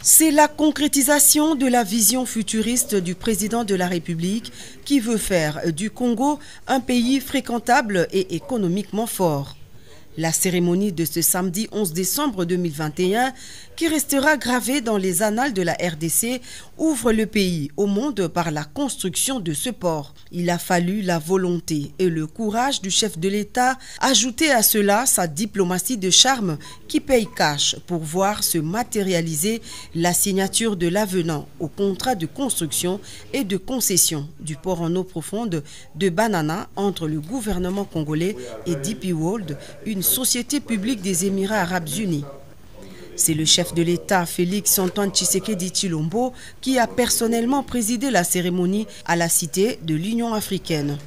C'est la concrétisation de la vision futuriste du président de la République qui veut faire du Congo un pays fréquentable et économiquement fort. La cérémonie de ce samedi 11 décembre 2021, qui restera gravée dans les annales de la RDC, ouvre le pays au monde par la construction de ce port. Il a fallu la volonté et le courage du chef de l'État, ajouter à cela sa diplomatie de charme qui paye cash pour voir se matérialiser la signature de l'avenant au contrat de construction et de concession du port en eau profonde de Banana entre le gouvernement congolais et DP World, une société publique des Émirats arabes unis. C'est le chef de l'État, Félix-Antoine Tshisekedi Tshilombo, qui a personnellement présidé la cérémonie à la Cité de l'Union africaine.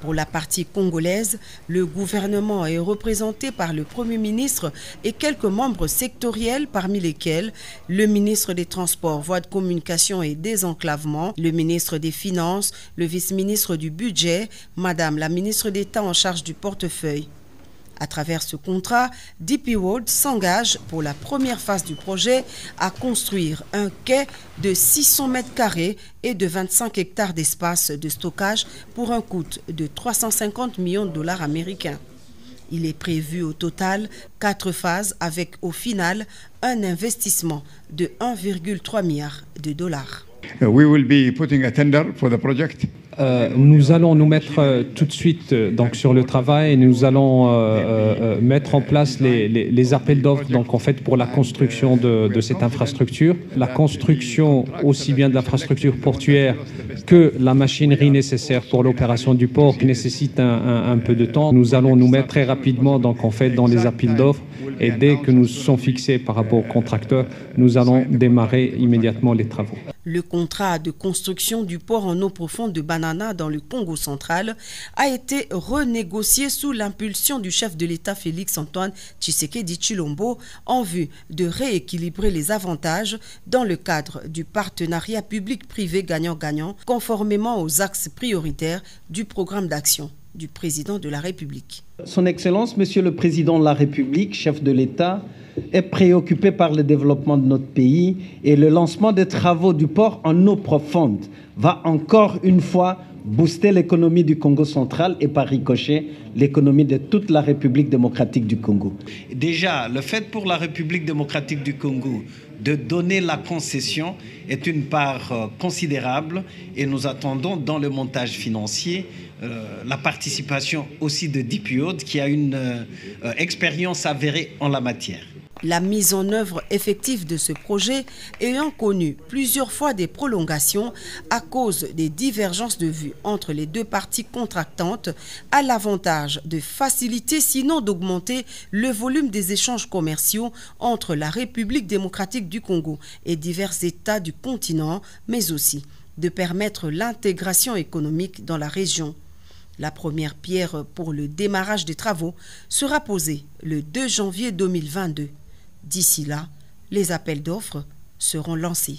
Pour la partie congolaise, le gouvernement est représenté par le Premier ministre et quelques membres sectoriels, parmi lesquels le ministre des Transports, Voies de communication et désenclavement, le ministre des Finances, le vice-ministre du Budget, Madame la ministre d'État en charge du portefeuille. À travers ce contrat, DP World s'engage pour la première phase du projet à construire un quai de 600 mètres carrés et de 25 hectares d'espace de stockage pour un coût de 350 millions de dollars américains. Il est prévu au total 4 phases avec au final un investissement de 1,3 milliard de dollars. We will be putting a tender for the project. Nous allons nous mettre tout de suite donc sur le travail et nous allons mettre en place les appels d'offres donc en fait pour la construction de cette infrastructure. La construction aussi bien de l'infrastructure portuaire que la machinerie nécessaire pour l'opération du port nécessite un peu de temps. Nous allons nous mettre très rapidement donc en fait dans les appels d'offres et dès que nous sommes fixés par rapport aux contracteurs, nous allons démarrer immédiatement les travaux. Le contrat de construction du port en eau profonde de Banana dans le Congo central a été renégocié sous l'impulsion du chef de l'État Félix-Antoine Tshisekedi Tshilombo en vue de rééquilibrer les avantages dans le cadre du partenariat public-privé gagnant-gagnant conformément aux axes prioritaires du programme d'action du président de la République. Son Excellence, Monsieur le Président de la République, chef de l'État, est préoccupé par le développement de notre pays et le lancement des travaux du port en eau profonde va encore une fois booster l'économie du Congo central et par ricochet l'économie de toute la République démocratique du Congo. Déjà, le fait pour la République démocratique du Congo de donner la concession est une part considérable et nous attendons dans le montage financier la participation aussi de DP World qui a une expérience avérée en la matière. La mise en œuvre effective de ce projet ayant connu plusieurs fois des prolongations à cause des divergences de vues entre les deux parties contractantes a l'avantage de faciliter sinon d'augmenter le volume des échanges commerciaux entre la République démocratique du Congo et divers États du continent, mais aussi de permettre l'intégration économique dans la région. La première pierre pour le démarrage des travaux sera posée le 2 janvier 2022. D'ici là, les appels d'offres seront lancés.